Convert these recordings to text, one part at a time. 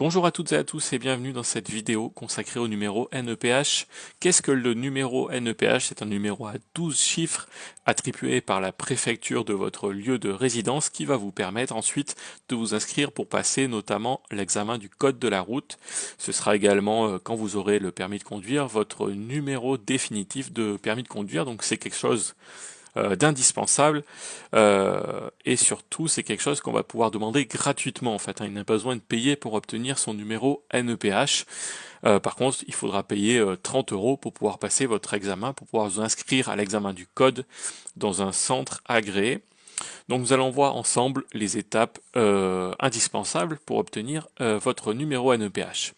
Bonjour à toutes et à tous et bienvenue dans cette vidéo consacrée au numéro NEPH. Qu'est-ce que le numéro NEPH? C'est un numéro à 12 chiffres attribué par la préfecture de votre lieu de résidence qui va vous permettre ensuite de vous inscrire pour passer notamment l'examen du code de la route. Ce sera également, quand vous aurez le permis de conduire, votre numéro définitif de permis de conduire. Donc c'est quelque chose d'indispensable et surtout c'est quelque chose qu'on va pouvoir demander gratuitement en fait, hein. Il n'a pas besoin de payer pour obtenir son numéro NEPH. Par contre il faudra payer 30 € pour pouvoir passer votre examen, pour pouvoir vous inscrire à l'examen du code dans un centre agréé. Donc nous allons voir ensemble les étapes indispensables pour obtenir votre numéro NEPH.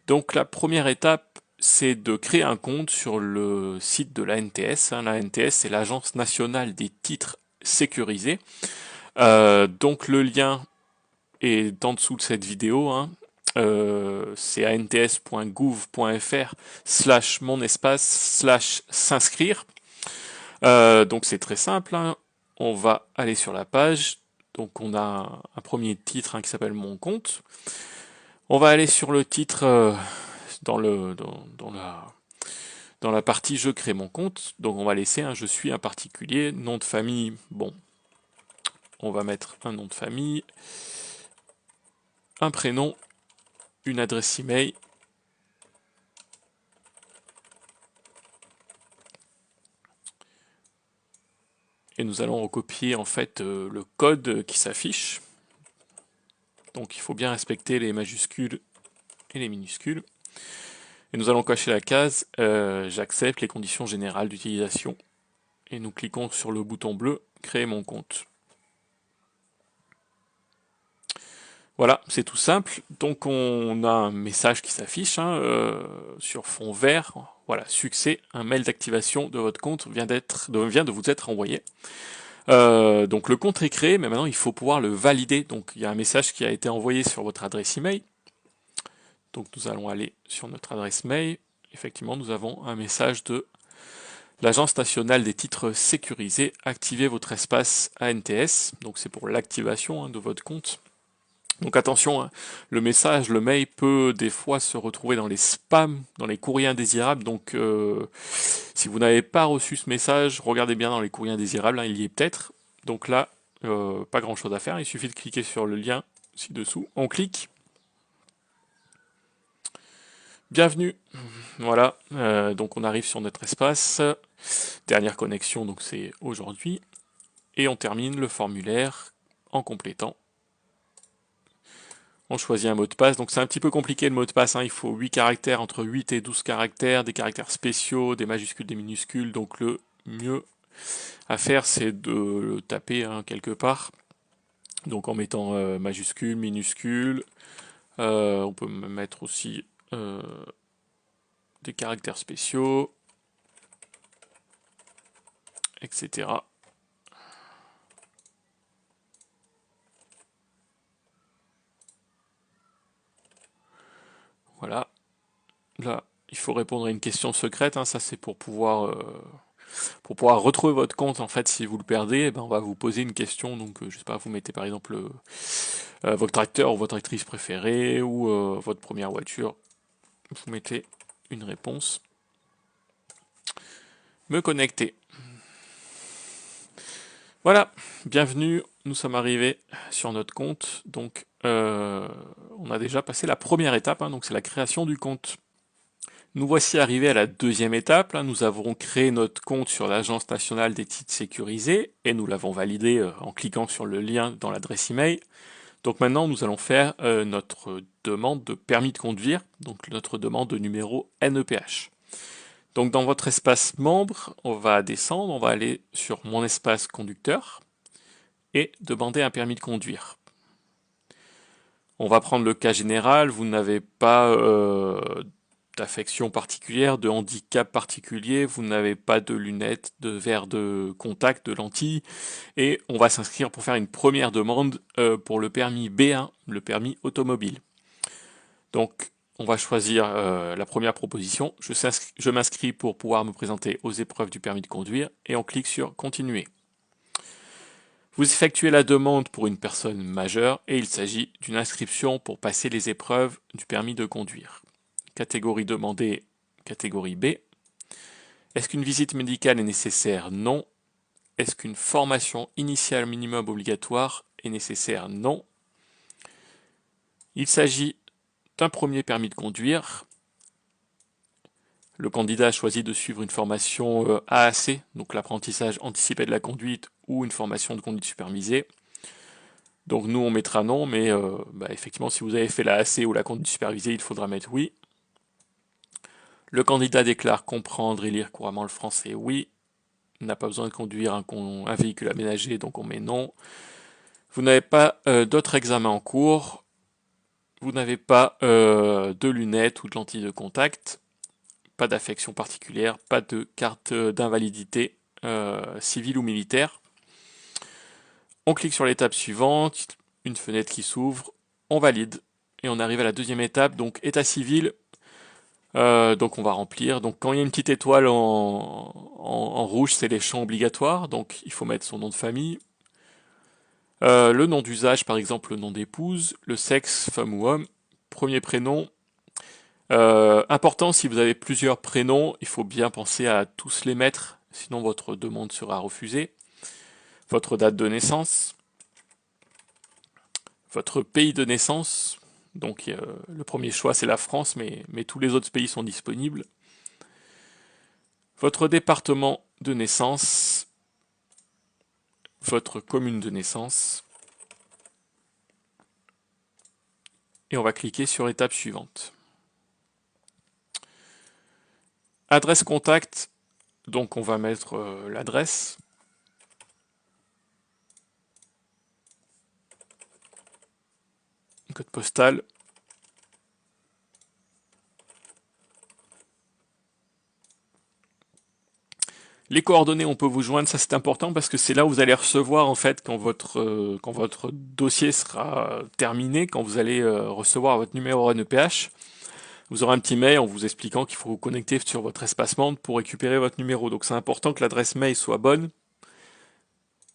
Donc la première étape, c'est de créer un compte sur le site de l'ANTS. L'ANTS, c'est l'Agence nationale des titres sécurisés. Donc le lien est en dessous de cette vidéo. C'est ants.gouv.fr/mon espace/s'inscrire. Donc c'est très simple, hein. On va aller sur la page. Donc on a un premier titre qui s'appelle Mon compte. On va aller sur le titre dans la partie je crée mon compte. Donc on va laisser un je suis un particulier, nom de famille, bon, on va mettre un nom de famille, un prénom, une adresse email, et nous allons recopier en fait le code qui s'affiche. Donc il faut bien respecter les majuscules et les minuscules. Et nous allons cocher la case j'accepte les conditions générales d'utilisation. Et nous cliquons sur le bouton bleu créer mon compte. Voilà, c'est tout simple. Donc on a un message qui s'affiche sur fond vert. Voilà, succès, un mail d'activation de votre compte vient de vous être envoyé. Donc le compte est créé, mais maintenant il faut pouvoir le valider. Donc il y a un message qui a été envoyé sur votre adresse email. Donc nous allons aller sur notre adresse mail. Effectivement, nous avons un message de l'Agence nationale des titres sécurisés. Activez votre espace ANTS. Donc c'est pour l'activation de votre compte. Donc attention, le message, le mail peut des fois se retrouver dans les spams, dans les courriers indésirables. Donc si vous n'avez pas reçu ce message, regardez bien dans les courriers indésirables, il y est peut-être. Donc là, pas grand chose à faire, il suffit de cliquer sur le lien ci-dessous. On clique. Bienvenue. Voilà, donc on arrive sur notre espace. Dernière connexion, donc c'est aujourd'hui. Et on termine le formulaire en complétant. On choisit un mot de passe, donc c'est un petit peu compliqué le mot de passe, il faut 8 caractères, entre 8 et 12 caractères, des caractères spéciaux, des majuscules, des minuscules, donc le mieux à faire c'est de le taper quelque part, donc en mettant majuscules, minuscules, on peut mettre aussi des caractères spéciaux, etc. Voilà, là il faut répondre à une question secrète, ça c'est pour pouvoir retrouver votre compte. En fait, si vous le perdez, on va vous poser une question. Donc je sais pas, vous mettez par exemple votre acteur ou votre actrice préférée ou votre première voiture, vous mettez une réponse. Me connecter. Voilà, bienvenue, nous sommes arrivés sur notre compte. Donc on a déjà passé la première étape, donc c'est la création du compte. Nous voici arrivés à la deuxième étape. Nous avons créé notre compte sur l'Agence nationale des titres sécurisés et nous l'avons validé en cliquant sur le lien dans l'adresse email. Donc maintenant, nous allons faire notre demande de permis de conduire, donc notre demande de numéro NEPH. Donc dans votre espace membre, on va descendre, on va aller sur mon espace conducteur et demander un permis de conduire. On va prendre le cas général, vous n'avez pas d'affection particulière, de handicap particulier, vous n'avez pas de lunettes, de verre de contact, de lentilles, et on va s'inscrire pour faire une première demande pour le permis B1, le permis automobile. Donc on va choisir la première proposition, je m'inscris pour pouvoir me présenter aux épreuves du permis de conduire, et on clique sur continuer. Vous effectuez la demande pour une personne majeure et il s'agit d'une inscription pour passer les épreuves du permis de conduire. Catégorie demandée, catégorie B. Est-ce qu'une visite médicale est nécessaire? Non. Est-ce qu'une formation initiale minimum obligatoire est nécessaire? Non. Il s'agit d'un premier permis de conduire. Le candidat a choisi de suivre une formation AAC, donc l'apprentissage anticipé de la conduite, ou une formation de conduite supervisée. Donc nous on mettra non, mais effectivement si vous avez fait la AC ou la conduite supervisée, il faudra mettre oui. Le candidat déclare comprendre et lire couramment le français, oui. N'a pas besoin de conduire un véhicule aménagé, donc on met non. Vous n'avez pas d'autres examens en cours. Vous n'avez pas de lunettes ou de lentilles de contact. Pas d'affection particulière, pas de carte d'invalidité civile ou militaire. On clique sur l'étape suivante, une fenêtre qui s'ouvre, on valide et on arrive à la deuxième étape, donc état civil. Donc on va remplir. Donc quand il y a une petite étoile en rouge, c'est les champs obligatoires, donc il faut mettre son nom de famille. Le nom d'usage, par exemple le nom d'épouse, le sexe, femme ou homme, premier prénom. Important, si vous avez plusieurs prénoms, il faut bien penser à tous les mettre, sinon votre demande sera refusée. Votre date de naissance, votre pays de naissance, donc le premier choix c'est la France, mais tous les autres pays sont disponibles. Votre département de naissance, votre commune de naissance, et on va cliquer sur l'étape suivante. Adresse contact, donc on va mettre l'adresse. Code postal. Les coordonnées, on peut vous joindre, ça c'est important parce que c'est là où vous allez recevoir en fait quand votre dossier sera terminé, quand vous allez recevoir votre numéro NEPH. Vous aurez un petit mail en vous expliquant qu'il faut vous connecter sur votre espace membre pour récupérer votre numéro. Donc c'est important que l'adresse mail soit bonne.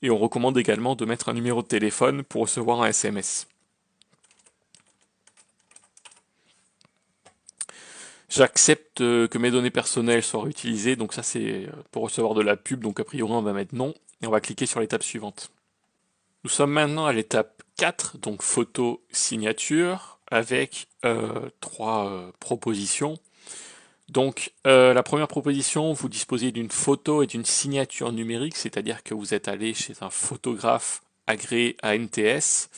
Et on recommande également de mettre un numéro de téléphone pour recevoir un SMS. J'accepte que mes données personnelles soient réutilisées, donc ça c'est pour recevoir de la pub, donc a priori on va mettre non, et on va cliquer sur l'étape suivante. Nous sommes maintenant à l'étape 4, donc photo signature, avec trois propositions. Donc la première proposition, vous disposez d'une photo et d'une signature numérique, c'est-à-dire que vous êtes allé chez un photographe agréé ANTS.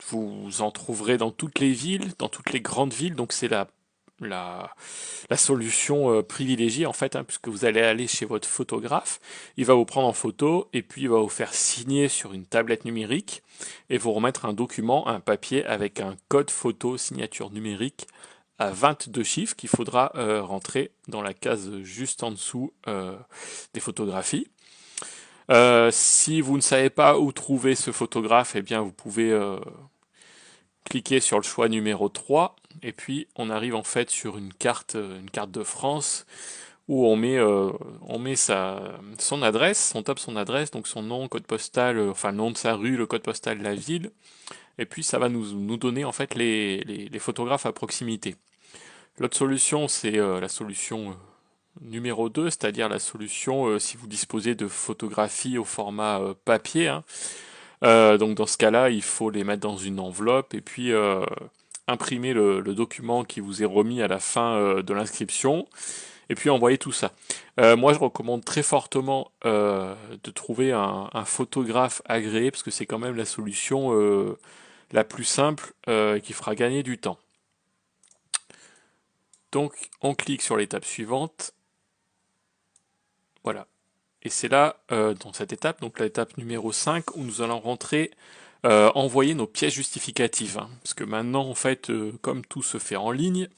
Vous en trouverez dans toutes les villes, dans toutes les grandes villes, donc c'est la solution privilégiée en fait, puisque vous allez aller chez votre photographe, il va vous prendre en photo et puis il va vous faire signer sur une tablette numérique et vous remettre un document, un papier avec un code photo signature numérique à 22 chiffres qu'il faudra rentrer dans la case juste en dessous des photographies. Si vous ne savez pas où trouver ce photographe, eh bien vous pouvez cliquer sur le choix numéro 3 et puis on arrive en fait sur une carte de France où on met son adresse, on tape son adresse, donc son nom, code postal, enfin le nom de sa rue, le code postal de la ville, et puis ça va nous donner en fait les photographes à proximité. L'autre solution c'est la solution numéro 2, c'est-à-dire la solution si vous disposez de photographies au format papier, hein. Donc dans ce cas-là, il faut les mettre dans une enveloppe et puis imprimer le document qui vous est remis à la fin de l'inscription et puis envoyer tout ça. Moi, je recommande très fortement de trouver un photographe agréé parce que c'est quand même la solution la plus simple qui fera gagner du temps. Donc, on clique sur l'étape suivante. Voilà. Et c'est là, dans cette étape, donc l'étape numéro 5, où nous allons rentrer, envoyer nos pièces justificatives. Hein. Parce que maintenant, en fait, comme tout se fait en ligne,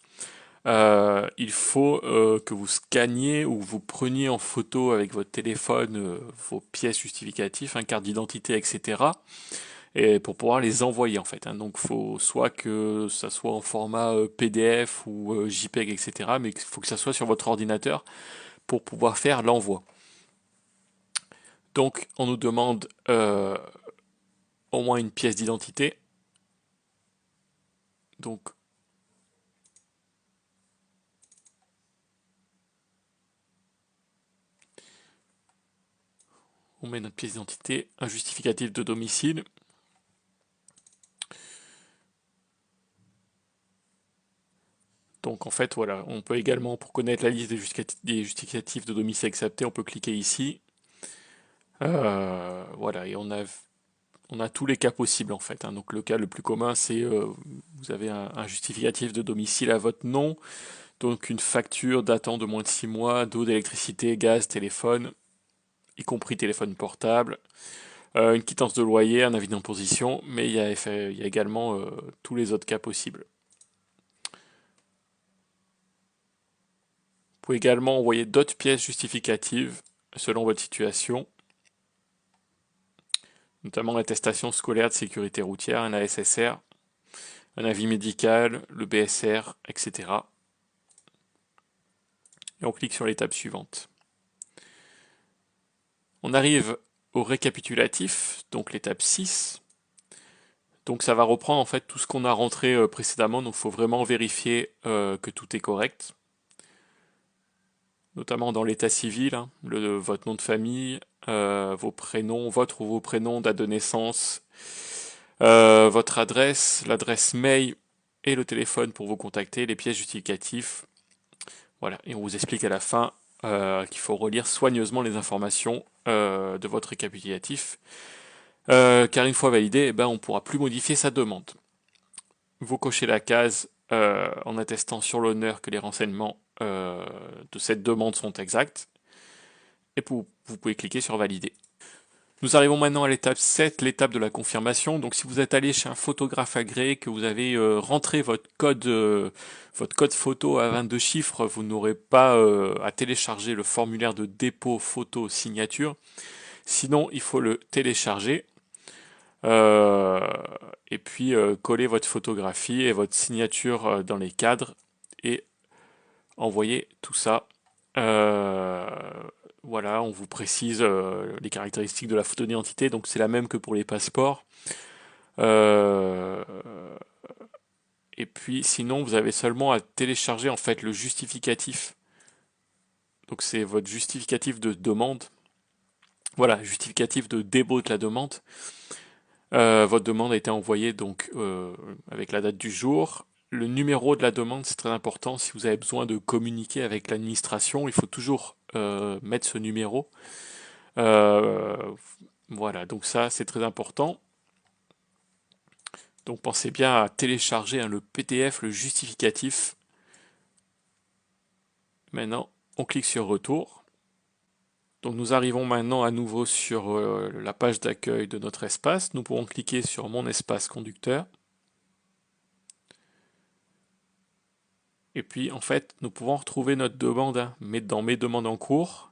il faut que vous scanniez ou vous preniez en photo avec votre téléphone vos pièces justificatives, hein, carte d'identité, etc. Et pour pouvoir les envoyer en fait. Hein. Donc il faut soit que ça soit en format PDF ou JPEG, etc. Mais il faut que ça soit sur votre ordinateur pour pouvoir faire l'envoi. Donc on nous demande au moins une pièce d'identité. Donc on met notre pièce d'identité, un justificatif de domicile. Donc en fait voilà, on peut également, pour connaître la liste des justificatifs de domicile acceptés, on peut cliquer ici. Voilà, et on a tous les cas possibles en fait, hein. Donc le cas le plus commun c'est vous avez un justificatif de domicile à votre nom, donc une facture datant de moins de 6 mois d'eau, d'électricité, gaz, téléphone, y compris téléphone portable, une quittance de loyer, un avis d'imposition, mais il y a également tous les autres cas possibles. Vous pouvez également envoyer d'autres pièces justificatives selon votre situation, notamment l'attestation scolaire de sécurité routière, un ASSR, un avis médical, le BSR, etc. Et on clique sur l'étape suivante. On arrive au récapitulatif, donc l'étape 6. Donc ça va reprendre en fait tout ce qu'on a rentré précédemment, donc il faut vraiment vérifier que tout est correct. Notamment dans l'état civil, hein, votre nom de famille, vos prénoms, votre ou vos prénoms, date de naissance, votre adresse, l'adresse mail et le téléphone pour vous contacter, les pièces justificatives. Voilà, et on vous explique à la fin qu'il faut relire soigneusement les informations de votre récapitulatif, car une fois validé, eh ben, on ne pourra plus modifier sa demande. Vous cochez la case en attestant sur l'honneur que les renseignements de cette demande sont exacts, et vous pouvez cliquer sur valider. Nous arrivons maintenant à l'étape 7, l'étape de la confirmation. Donc si vous êtes allé chez un photographe agréé, que vous avez rentré votre code photo à 22 chiffres, vous n'aurez pas à télécharger le formulaire de dépôt photo signature. Sinon, il faut le télécharger et puis coller votre photographie et votre signature dans les cadres et envoyer tout ça. Voilà, on vous précise les caractéristiques de la photo d'identité, donc c'est la même que pour les passeports. Et puis sinon, vous avez seulement à télécharger en fait le justificatif. Donc c'est votre justificatif de demande. Voilà, justificatif de dépôt de la demande. Votre demande a été envoyée donc avec la date du jour. Le numéro de la demande, c'est très important. Si vous avez besoin de communiquer avec l'administration, il faut toujours mettre ce numéro. Voilà, donc ça, c'est très important. Donc pensez bien à télécharger le PDF, le justificatif. Maintenant, on clique sur Retour. Donc nous arrivons maintenant à nouveau sur la page d'accueil de notre espace. Nous pourrons cliquer sur Mon espace conducteur. Et puis en fait, nous pouvons retrouver notre demande, hein, mais dans Mes demandes en cours.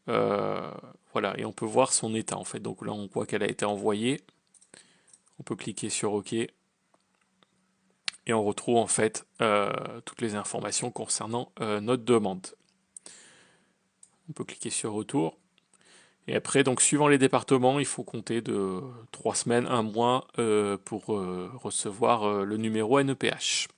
Voilà, et on peut voir son état en fait. Donc là, on voit qu'elle a été envoyée. On peut cliquer sur OK. Et on retrouve en fait toutes les informations concernant notre demande. On peut cliquer sur Retour. Et après, donc suivant les départements, il faut compter de 3 semaines, 1 mois pour recevoir le numéro NEPH.